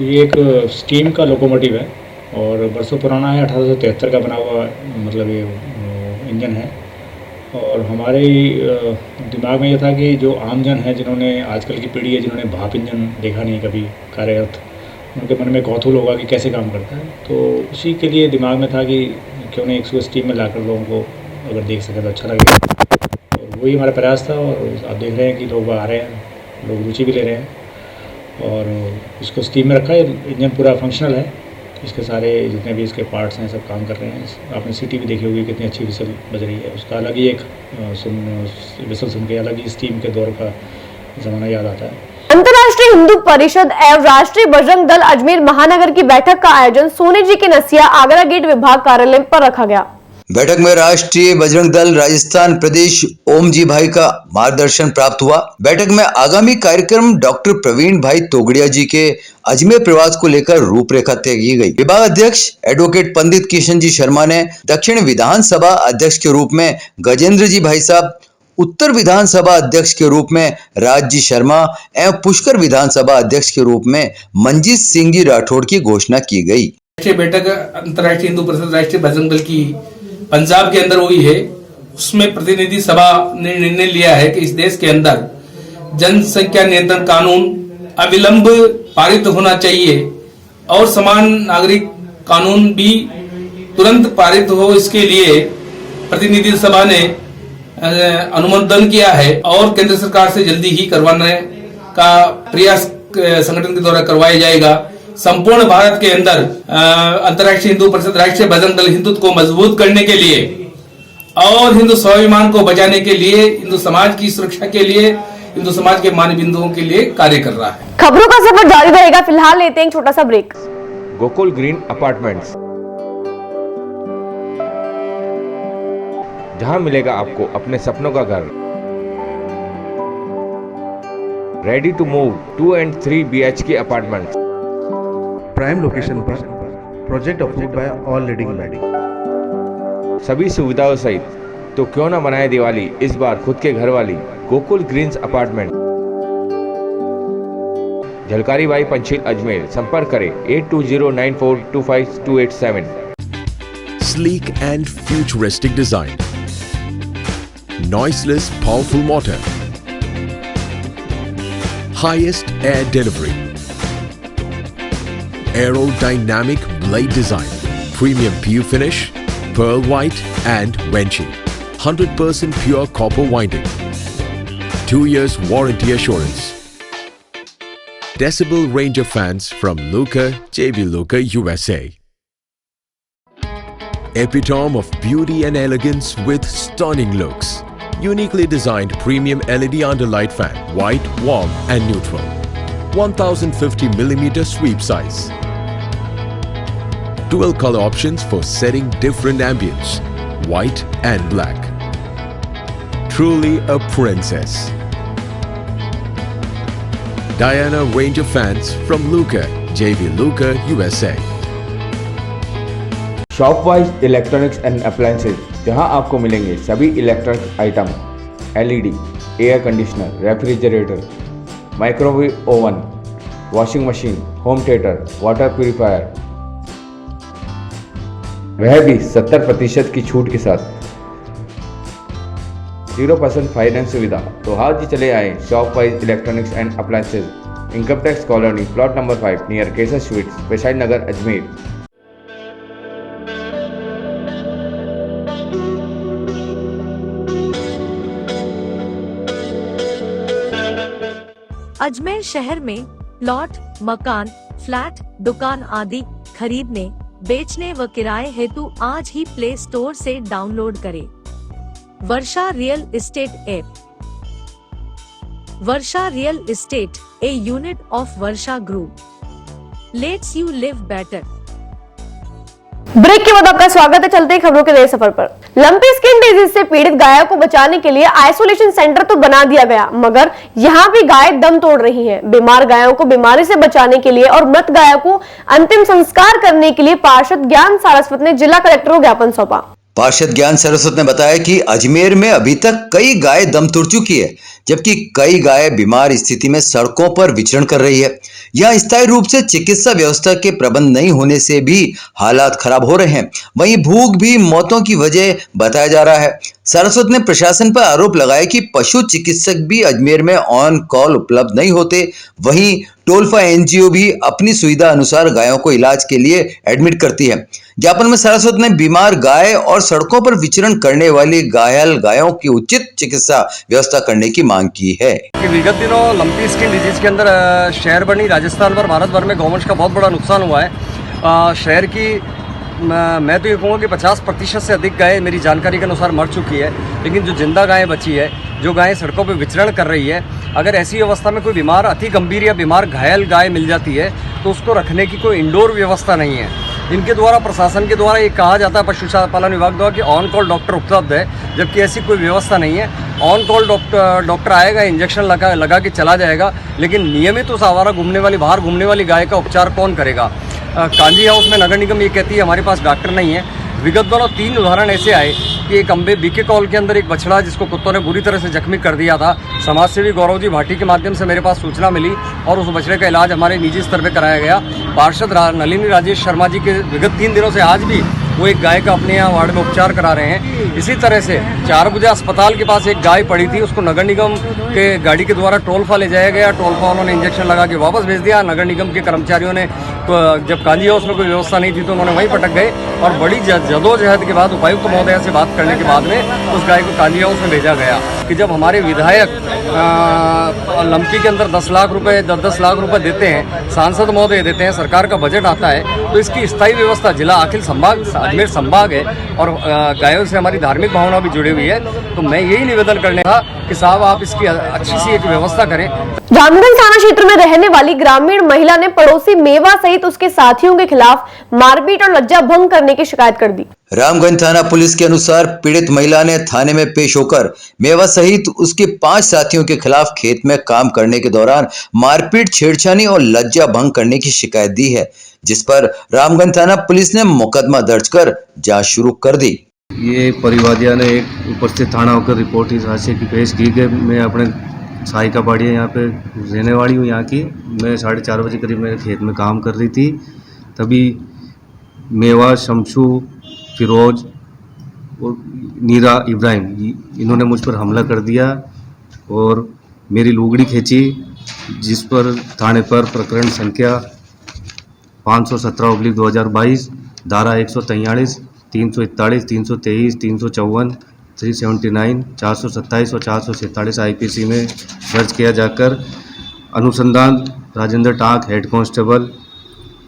ये एक स्टीम का लोकोमोटिव है और बरसों पुराना है, 1873 का बना हुआ मतलब ये इंजन है। और हमारे दिमाग में ये था कि जो आमजन है, जिन्होंने आजकल की पीढ़ी है जिन्होंने भाप इंजन देखा नहीं कभी कार्यरत, उनके मन में कौतूहल होगा कि कैसे काम करता है। तो उसी के लिए दिमाग में था कि क्यों नहीं इसको स्टीम में लाकर लोगों को अगर देख सके तो अच्छा लगेगा। और वही हमारा प्रयास था और आप देख रहे हैं कि लोग आ रहे हैं, लोग रुचि भी ले रहे हैं। और इसको स्टीम में रखा है, इंजन पूरा फंक्शनल है, इसके सारे जितने भी इसके पार्ट्स हैं सब काम कर रहे हैं। आपने सीटी भी देखी होगी कितनी अच्छी विसल बज रही है, उसका अलग ही एक विसल सुन के अलग ही स्टीम के दौर का ज़माना याद आता है।
अंतर्राष्ट्रीय हिंदू परिषद एवं राष्ट्रीय बजरंग दल अजमेर महानगर की बैठक का आयोजन सोने जी के नसिया आगरा गेट विभाग कार्यालय पर रखा गया।
बैठक में राष्ट्रीय बजरंग दल राजस्थान प्रदेश ओम जी भाई का मार्गदर्शन प्राप्त हुआ। बैठक में आगामी कार्यक्रम डॉक्टर प्रवीण भाई तोगड़िया जी के अजमेर प्रवास को लेकर रूपरेखा तय की गई। विभाग अध्यक्ष एडवोकेट पंडित किशन जी शर्मा ने दक्षिण विधानसभा अध्यक्ष के रूप में गजेंद्र जी भाई साहब, उत्तर विधानसभा अध्यक्ष के रूप में राज जी शर्मा एवं पुष्कर विधानसभा अध्यक्ष के रूप में मंजीत सिंह जी राठौड़ की घोषणा की गई।
राष्ट्रीय बैठक अंतर्राष्ट्रीय हिंदू परिषद राष्ट्रीय बजरंग दल की पंजाब के अंदर हुई है। उसमें प्रतिनिधि सभा ने निर्णय लिया है कि इस देश के अंदर जनसंख्या नियंत्रण कानून अविलंब पारित होना चाहिए और समान नागरिक कानून भी तुरंत पारित हो। इसके लिए प्रतिनिधि सभा ने अनुमोदन किया है और केंद्र सरकार से जल्दी ही करवाने का प्रयास संगठन के द्वारा करवाया जाएगा। संपूर्ण भारत के अंदर अंतर्राष्ट्रीय हिंदू परिषद राष्ट्रीय बजरंग दल हिंदुत्व को मजबूत करने के लिए और हिंदू स्वाभिमान को बचाने के लिए, हिंदू समाज की सुरक्षा के लिए, हिंदू समाज के मानव बिंदुओं के लिए कार्य कर रहा है।
खबरों का सफर जारी रहेगा, फिलहाल लेते हैं एक छोटा सा ब्रेक।
गोकुल ग्रीन अपार्टमेंट्स, जहां मिलेगा आपको अपने सपनों का घर। Ready to move 2 and 3 BHK apartments,
prime location पर, project approved by all leading bank,
सभी सुविधाओं सहित। तो क्यों ना बनाए दिवाली इस बार खुद के घर वाली। Gokul greens apartment, Jhalkari Bai Panchil Ajmer. संपर्क करें 8209425287।
Sleek and futuristic design, noiseless powerful motor, highest air delivery, aerodynamic blade design, premium PU finish, pearl white and Venchi, 100% pure copper winding, 2 years warranty assurance. Decibel Ranger fans from Luca, JB Luca, USA. Epitome of beauty and elegance with stunning looks. Uniquely designed premium LED underlight fan, white, warm and neutral. 1050mm sweep size. Dual color options for setting different ambience, white and black. Truly a princess. Diana range of fans from Luca, JV Luca, USA.
Shopwise electronics and appliances, जहां आपको मिलेंगे सभी electronic item, LED, air conditioner, refrigerator, microwave oven, washing machine, home theatre, water purifier, वह भी 70% की छूट के साथ, 0% फाइनेंस सुविधा। तो आज ही चले आए Shopwise electronics and appliances, income tax colony, plot number 5 near Kesar sweets, Vaishali Nagar, Ajmer.
Ajmer शहर में प्लॉट, मकान, फ्लैट, दुकान आदि खरीदने, बेचने व किराए हेतु आज ही प्ले स्टोर से डाउनलोड करें Varsha real estate app. Varsha real estate, a unit of Varsha group, lets you live better.
Break के बाद आपका स्वागत है। चलते हैं खबरों के नए सफर पर। लंपी स्किन डिजीज से पीड़ित गायों को बचाने के लिए आइसोलेशन सेंटर तो बना दिया गया, मगर यहाँ भी गाय दम तोड़ रही हैं। बीमार गायों को बीमारी से बचाने के लिए और मृत गायों को अंतिम संस्कार करने के लिए पार्षद ज्ञान सारस्वत ने जिला कलेक्टर को ज्ञापन सौंपा।
पार्षद ज्ञान सारस्वत ने बताया कि अजमेर में अभी तक कई गाय दम तोड़ चुकी है, जबकि कई गाय बीमार स्थिति में सड़कों पर विचरण कर रही है। यहाँ स्थायी रूप से चिकित्सा व्यवस्था के प्रबंध नहीं होने से भी हालात खराब हो रहे हैं। वहीं भूख भी मौतों की वजह बताया जा रहा है। सारस्वत ने प्रशासन पर आरोप लगाया कि पशु चिकित्सक भी अजमेर में ऑन कॉल उपलब्ध नहीं होते। वहीं टोलफा एनजीओ भी अपनी सुविधा अनुसार गायों को इलाज के लिए एडमिट करती है। ज्ञापन में सारस्वत ने बीमार गाय और सड़कों पर विचरण करने वाली घायल गायों की उचित चिकित्सा व्यवस्था करने की मांग की है।
कि विगत दिनों लंपी स्किन डिजीज के अंदर शहर बनी राजस्थान पर भारत भर में गौवंश का बहुत बड़ा नुकसान हुआ है। शहर की मैं तो ये कहूँगा कि 50% से अधिक गाय मेरी जानकारी के अनुसार मर चुकी है, लेकिन जो जिंदा गायें बची है, जो गायें सड़कों पर विचरण कर रही है, अगर ऐसी अवस्था में कोई बीमार, अति गंभीर या बीमार घायल गाय मिल जाती है तो उसको रखने की कोई इंडोर व्यवस्था नहीं है। इनके द्वारा, प्रशासन के द्वारा ये कहा जाता है पशुपालन विभाग द्वारा कि ऑन कॉल डॉक्टर उपलब्ध है, जबकि ऐसी कोई व्यवस्था नहीं है। ऑन कॉल डॉक्टर आएगा, इंजेक्शन लगा के चला जाएगा, लेकिन नियमित उस आवारा घूमने वाली, बाहर घूमने वाली गाय का उपचार कौन करेगा? कांजी हाउस में नगर निगम ये कहती है हमारे पास डॉक्टर नहीं है। विगत दोनों 3 उदाहरण ऐसे आए कि एक अम्बे बीके कॉल के अंदर एक बछड़ा जिसको कुत्तों ने बुरी तरह से जख्मी कर दिया था, समाजसेवी गौरव जी भाटी के माध्यम से मेरे पास सूचना मिली और उस बछड़े का इलाज हमारे निजी स्तर पर कराया गया। पार्षद नलिनी राजेश शर्मा जी के विगत 3 दिनों से आज भी वो एक गाय का अपने यहाँ वार्ड में उपचार करा रहे हैं। इसी तरह से 4 बजे अस्पताल के पास एक गाय पड़ी थी, उसको नगर निगम के गाड़ी के द्वारा टोलफा ले जाया गया। टोलफा उन्होंने इंजेक्शन लगा के वापस भेज दिया। नगर निगम के कर्मचारियों ने जब कांजी हाउस में कोई व्यवस्था नहीं थी तो उन्होंने वहीं पटक गए और बड़ी जदोजहद के बाद उपायुक्त महोदय से बात करने के बाद में उस गाय को कांजी हाउस में भेजा गया। कि जब हमारे विधायक लंपी के अंदर 10 लाख रुपए 10 लाख रुपए देते हैं, सांसद महोदय देते हैं, सरकार का बजट आता है, तो इसकी स्थायी व्यवस्था जिला अखिल संभाग अजमेर संभाग है और गायों से हमारी धार्मिक भावना भी जुड़ी हुई है। तो मैं यही निवेदन करने था कि साहब आप इसकी अच्छी सी एक व्यवस्था करें।
रामगंज थाना क्षेत्र में रहने वाली ग्रामीण महिला ने पड़ोसी मेवा सहित उसके साथियों के खिलाफ मारपीट और लज्जा भंग करने की शिकायत कर दी।
रामगंज थाना पुलिस के अनुसार पीड़ित महिला ने थाने में पेश होकर मेवा सहित उसके 5 साथियों के खिलाफ खेत में काम करने के दौरान मारपीट, छेड़छाड़ी और लज्जा भंग करने की शिकायत दी है, जिस पर रामगंज थाना पुलिस ने मुकदमा दर्ज कर जांच शुरू कर दी।
ये परिवादिया ने एक उपस्थित थाना होकर रिपोर्ट इस हादसे की पेश की कि मैं अपने साई का बाड़ी यहाँ पे रहने वाली हूँ यहाँ की। मैं 4:30 बजे करीब मेरे खेत में काम कर रही थी, तभी मेवा, शमशू, फिरोज और नीरा इब्राहिम इन्होंने मुझ पर हमला कर दिया और मेरी लुगड़ी खींची, जिस पर थाने पर प्रकरण संख्या 517/2022 धारा 143, 341, 323, 354, 379, 427 और 447 IPC में दर्ज किया जाकर अनुसंधान राजेंद्र टाक हेड कांस्टेबल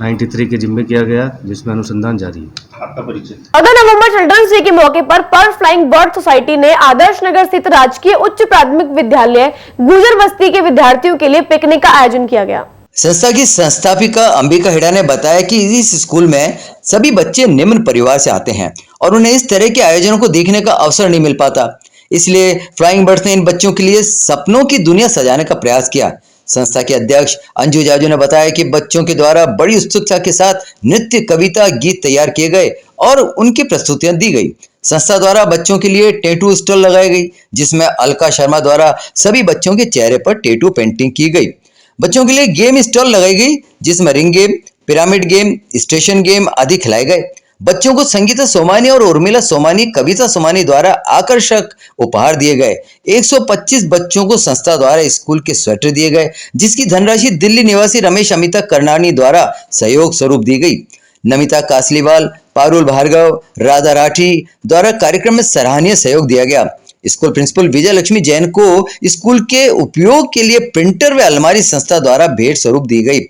93 के जिम्मे किया गया, जिसमें अनुसंधान जारी है। आपका परिचय।
14 नवंबर चिल्ड्रंस डे के मौके पर पर्ल फ्लाइंग बर्ड सोसाइटी ने आदर्श नगर स्थित राजकीय उच्च प्राथमिक विद्यालय गुजर बस्ती के विद्यार्थियों के लिए पिकनिक का आयोजन किया गया।
संस्था की संस्थापिका अंबिका हेड़ा ने बताया कि इस स्कूल में सभी बच्चे निम्न परिवार से आते हैं और उन्हें इस तरह के आयोजनों को देखने का अवसर नहीं मिल पाता, इसलिए फ्लाइंग बर्ड्स ने इन बच्चों के लिए सपनों की दुनिया सजाने का प्रयास किया। संस्था के अध्यक्ष अंजू जाजू ने बताया कि बच्चों के द्वारा बड़ी उत्सुकता के साथ नृत्य, कविता, गीत तैयार किए गए और उनकी प्रस्तुतियां दी गई। संस्था द्वारा बच्चों के लिए टैटू स्टॉल लगाई गई, जिसमें अलका शर्मा द्वारा सभी बच्चों के चेहरे पर टैटू पेंटिंग की गई। बच्चों के लिए गेम स्टॉल लगाई गई, जिसमें ring game, pyramid game, station game आदि खिलाए गए। बच्चों को संगीता सोमानी और उर्मिला सोमानी, कविता सोमानी द्वारा आकर्षक उपहार दिए गए। 125 बच्चों को संस्था द्वारा स्कूल के स्वेटर दिए गए, जिसकी धनराशि दिल्ली निवासी रमेश अमिता करनानी द्वारा सहयोग स्वरूप दी गई। नमिता कासलीवाल, पारुल भार्गव, राधा राठी द्वारा कार्यक्रम में सराहनीय सहयोग दिया गया। स्कूल प्रिंसिपल विजय लक्ष्मी जैन को स्कूल के उपयोग के लिए प्रिंटर व अलमारी संस्था द्वारा भेंट स्वरूप दी गई।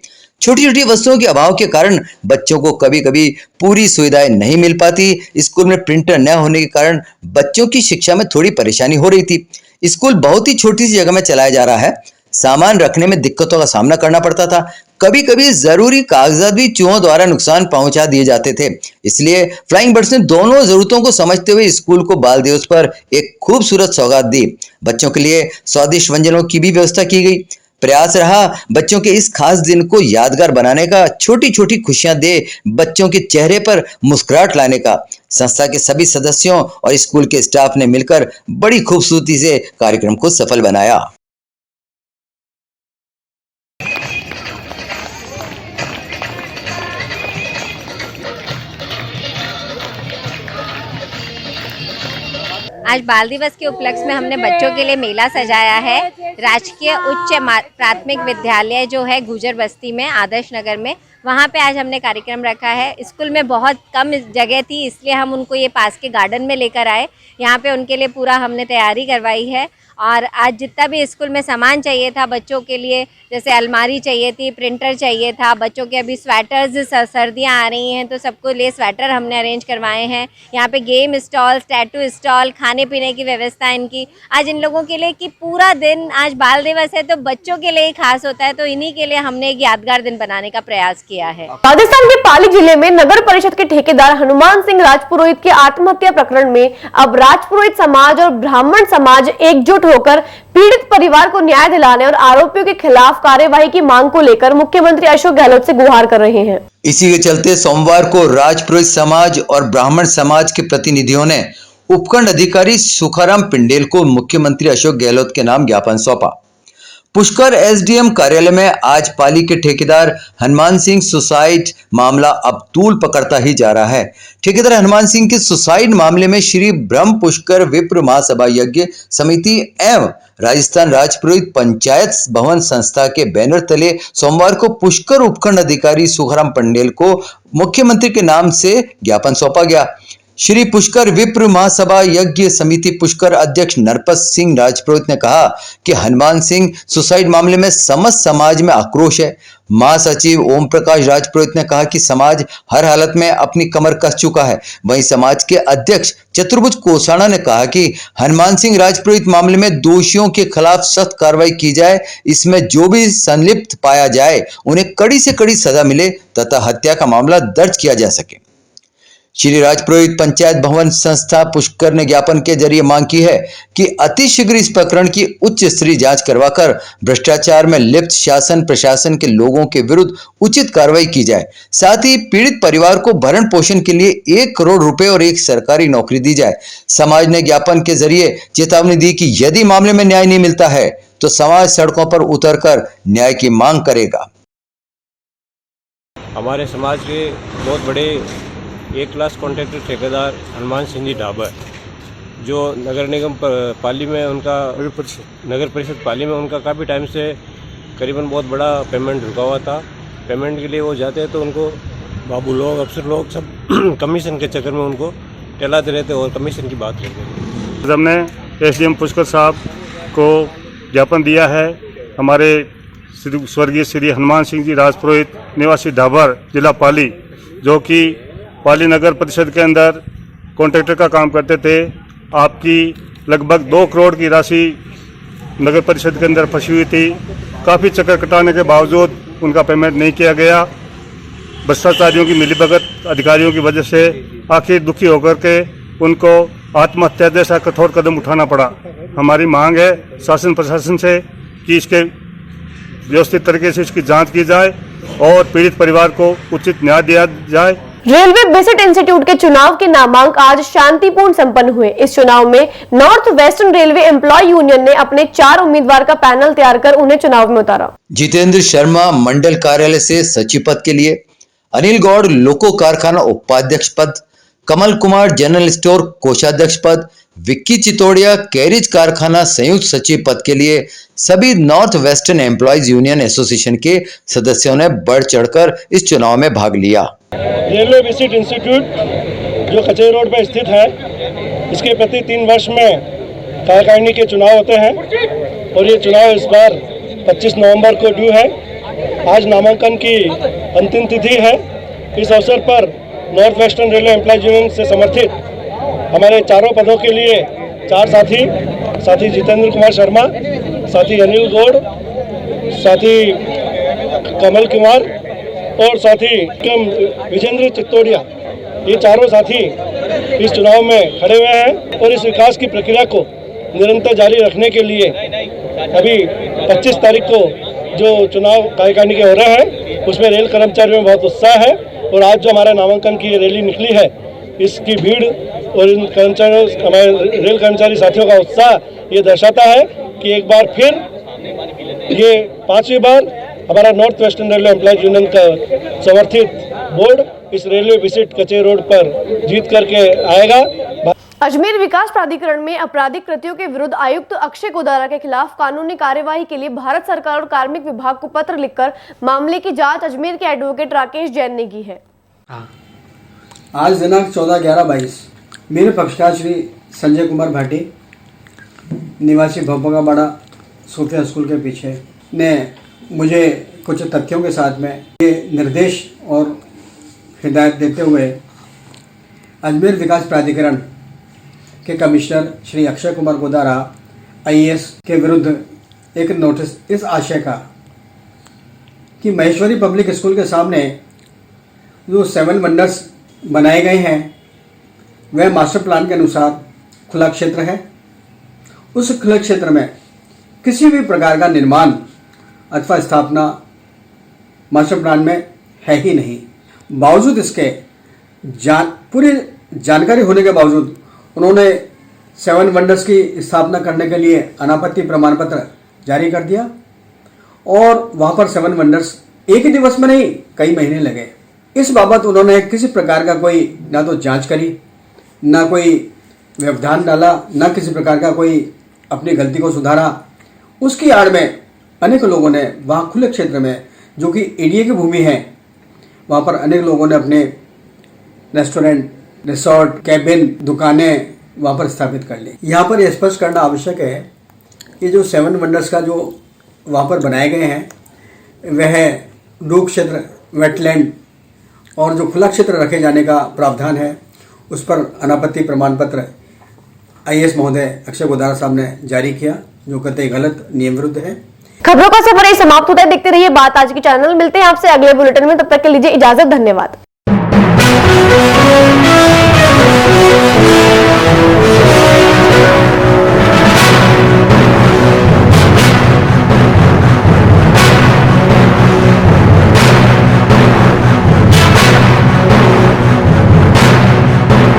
छोटी छोटी वस्तुओं के अभाव के कारण बच्चों को कभी कभी पूरी सुविधाएं नहीं मिल पाती। स्कूल में प्रिंटर न होने के कारण बच्चों की शिक्षा में थोड़ी परेशानी हो रही थी। स्कूल बहुत ही छोटी सी जगह में चलाया जा रहा है, सामान रखने में दिक्कतों का सामना करना पड़ता था। कभी कभी जरूरी कागजात भी चूहों द्वारा नुकसान पहुंचा दिए जाते थे। इसलिए फ्लाइंग बर्ड्स ने दोनों जरूरतों को समझते हुए स्कूल को बाल दिवस पर एक खूबसूरत सौगात दी। बच्चों के लिए स्वादिष्ट व्यंजनों की भी व्यवस्था की गई। प्रयास रहा बच्चों के इस खास दिन को यादगार बनाने का, छोटी छोटी खुशियां दे बच्चों के चेहरे पर मुस्कुराहट लाने का। संस्था के सभी सदस्यों और स्कूल के स्टाफ ने मिलकर बड़ी खूबसूरती से कार्यक्रम को सफल बनाया।
आज बाल दिवस के उपलक्ष्य में हमने बच्चों के लिए मेला सजाया है। राजकीय उच्च प्राथमिक विद्यालय जो है गुजर बस्ती में, आदर्श नगर में, वहाँ पे आज हमने कार्यक्रम रखा है। स्कूल में बहुत कम जगह थी, इसलिए हम उनको ये पास के गार्डन में लेकर आए। यहाँ पे उनके लिए पूरा हमने तैयारी करवाई है और आज जितना भी स्कूल में सामान चाहिए था बच्चों के लिए, जैसे अलमारी चाहिए थी, प्रिंटर चाहिए था, बच्चों के अभी स्वेटर्स, सर्दियाँ आ रही हैं तो सबको लिए स्वेटर हमने अरेंज करवाए हैं। यहाँ पे गेम स्टॉल, टैटू स्टॉल, खाने पीने की व्यवस्था इनकी आज इन लोगों के लिए कि पूरा दिन आज बाल दिवस है तो बच्चों के लिए खास होता है, तो इन्हीं के लिए हमने एक यादगार दिन बनाने का प्रयास किया है।
राजस्थान के पाली जिले में नगर परिषद के ठेकेदार हनुमान सिंह राजपुरोहित के आत्महत्या प्रकरण में अब राजपुरोहित समाज और ब्राह्मण समाज एकजुट होकर पीड़ित परिवार को न्याय दिलाने और आरोपियों के खिलाफ कार्यवाही की मांग को लेकर मुख्यमंत्री अशोक गहलोत से गुहार कर रहे हैं।
इसी के चलते सोमवार को राजपुरोहित समाज और ब्राह्मण समाज के प्रतिनिधियों ने उपखंड अधिकारी सुखाराम पिंडेल को मुख्यमंत्री अशोक गहलोत के नाम ज्ञापन सौंपा। पुष्कर एसडीएम कार्यालय में आज पाली के ठेकेदार हनुमान सिंह सुसाइड मामला अब तूल पकड़ता ही जा रहा है। ठेकेदार हनुमान सिंह के सुसाइड मामले में श्री ब्रह्म पुष्कर विप्र महासभा यज्ञ समिति एवं राजस्थान राजपुरोहित पंचायत भवन संस्था के बैनर तले सोमवार को पुष्कर उपखंड अधिकारी सुखाराम पिंडेल को मुख्यमंत्री के नाम से ज्ञापन सौंपा गया। श्री पुष्कर विप्र महासभा यज्ञ समिति पुष्कर अध्यक्ष नरपत सिंह राजपुरोहित ने कहा कि हनुमान सिंह सुसाइड मामले में समस्त समाज में आक्रोश है। महासचिव ओम प्रकाश राजपुरोहित ने कहा कि समाज हर हालत में अपनी कमर कस चुका है। वहीं समाज के अध्यक्ष चतुर्भुज कोसाणा ने कहा कि हनुमान सिंह राजपुरोहित मामले में दोषियों के खिलाफ सख्त कार्रवाई की जाए, इसमें जो भी संलिप्त पाया जाए उन्हें कड़ी से कड़ी सजा मिले तथा हत्या का मामला दर्ज किया जा सके। श्री राजपुरोहित पंचायत भवन संस्था पुष्कर ने ज्ञापन के जरिए मांग की है कि अतिशीघ्र इस प्रकरण की उच्च स्तरीय जांच करवाकर भ्रष्टाचार में लिप्त शासन प्रशासन के लोगों के विरुद्ध उचित कार्रवाई की जाए। साथ ही पीड़ित परिवार को भरण पोषण के लिए 1 करोड़ रुपए और एक सरकारी नौकरी दी जाए। समाज ने ज्ञापन के जरिए चेतावनी दी कि यदि मामले में न्याय नहीं मिलता है तो समाज सड़कों पर उतरकर न्याय की मांग करेगा।
हमारे समाज के बहुत बड़े एक क्लास कॉन्ट्रैक्टर ठेकेदार हनुमान सिंह जी डाबर, जो नगर निगम पाली में उनका नगर परिषद पाली में उनका काफ़ी टाइम से करीबन बहुत बड़ा पेमेंट रुका हुआ था। पेमेंट के लिए वो जाते हैं तो उनको बाबू लोग, अफसर लोग सब कमीशन के चक्कर में उनको टहलाते रहते और कमीशन की बात करते हैं।
हमने एसडीएम पुष्कर साहब को ज्ञापन दिया है। हमारे स्वर्गीय श्री हनुमान सिंह जी राजपुरोहित निवासी डाबर, जिला पाली, जो कि पाली नगर परिषद के अंदर कॉन्ट्रैक्टर का काम करते थे। आपकी लगभग 2 करोड़ की राशि नगर परिषद के अंदर फंसी हुई थी। काफ़ी चक्कर कटाने के बावजूद उनका पेमेंट नहीं किया गया। भ्रष्टाचारियों की मिलीभगत अधिकारियों की वजह से आखिर दुखी होकर के उनको आत्महत्या जैसा कठोर कदम उठाना पड़ा। हमारी मांग है शासन प्रशासन से कि इसके व्यवस्थित तरीके से इसकी जांच की जाए और पीड़ित परिवार को उचित न्याय दिया जाए।
रेलवे बेसिक इंस्टीट्यूट के चुनाव के नामांकन आज शांतिपूर्ण संपन्न हुए। इस चुनाव में north western railway employ union ने अपने 4 उम्मीदवार का पैनल तैयार कर उन्हें चुनाव में उतारा।
जितेंद्र शर्मा मंडल कार्यालय से सचिव पद के लिए, अनिल गौड़ लोको कारखाना उपाध्यक्ष पद, कमल कुमार जनरल स्टोर कोषाध्यक्ष पद, विक्की चितौड़िया कैरिज कारखाना संयुक्त सचिव पद के लिए सभी north western employees union association के सदस्यों ने बढ़ चढ़कर इस चुनाव में भाग लिया।
रेलवे बेसिक इंस्टीट्यूट जो कचेरी रोड पर स्थित है, इसके प्रति 3 वर्ष में कार्यकारिणी के चुनाव होते हैं और ये चुनाव इस बार 25 नवंबर को ड्यू है। आज नामांकन की अंतिम तिथि है। इस अवसर पर north western railway employees union से समर्थित हमारे चारों पदों के लिए 4 साथी जितेंद्र कुमार शर्मा, साथी अनिल गौड़, साथी कमल कुमार और साथी विजेंद्र चित्तौड़िया, ये चारों साथी इस चुनाव में खड़े हुए हैं और इस विकास की प्रक्रिया को निरंतर जारी रखने के लिए अभी 25 तारीख को जो चुनाव कार्यकारिणी के हो रहे हैं उसमें रेल कर्मचारियों में बहुत उत्साह है और आज जो हमारे नामांकन की रैली निकली है इसकी भीड़ और इन कर्मचारियों, हमारे रेल कर्मचारी साथियों का उत्साह ये दर्शाता है कि एक बार फिर ये 5वीं बार हमारा north western railway employees union का समर्थित बोर्ड इस रेलवे विजिट कचेरी रोड पर जीत करके आएगा।
अजमेर विकास प्राधिकरण में आपराधिक कृत्यों के विरुद्ध आयुक्त अक्षय गोदारा के खिलाफ कानूनी कार्यवाही के लिए भारत सरकार और कार्मिक विभाग को पत्र लिखकर मामले की जांच अजमेर के एडवोकेट राकेश जैन ने की है।
आज दिनांक 14/11/22 मेरे पक्षकार श्री संजय कुमार भाटी निवासी भोपगाबाड़ा सोफिया स्कूल के पीछे ने मुझे कुछ तथ्यों के साथ में ये निर्देश और हिदायत देते हुए अजमेर विकास प्राधिकरण के कमिश्नर श्री अक्षय कुमार गोदारा IAS के विरुद्ध एक नोटिस इस आशय का कि महेश्वरी पब्लिक स्कूल के सामने जो 7 वंडर्स बनाए गए हैं वह मास्टर प्लान के अनुसार खुला क्षेत्र है। उस खुले क्षेत्र में किसी भी प्रकार का निर्माण अथवा स्थापना मास्टर प्लान में है ही नहीं। बावजूद इसके पूरी जानकारी होने के बावजूद उन्होंने 7 वंडर्स की स्थापना करने के लिए अनापत्ति प्रमाण पत्र जारी कर दिया और वहाँ पर 7 वंडर्स एक ही दिवस में नहीं कई महीने लगे। इस बाबत उन्होंने किसी प्रकार का कोई ना तो जांच करी, ना कोई व्यवधान डाला, ना किसी प्रकार का कोई अपनी गलती को सुधारा। उसकी आड़ में अनेक लोगों ने वहाँ खुले क्षेत्र में जो कि एडीए की भूमि है वहाँ पर अनेक लोगों ने अपने रेस्टोरेंट, रिसोर्ट, कैबिन, दुकानें वहाँ पर स्थापित कर ली। यहाँ पर यह स्पष्ट करना आवश्यक है कि जो 7 वंडर्स का जो वहाँ पर बनाए गए हैं वह डूब क्षेत्र, वेटलैंड और जो खुला क्षेत्र रखे जाने का प्रावधान है उस पर अनापत्ति प्रमाण पत्र IAS महोदय अक्षय गोदारा साहब ने जारी किया, जो कतई गलत नियम विरुद्ध है।
खबरों का सफर समाप्त होता है। देखते रहिए बात आज की चैनल। मिलते हैं आपसे अगले बुलेटिन में, तब तक के लीजिए इजाजत। धन्यवाद।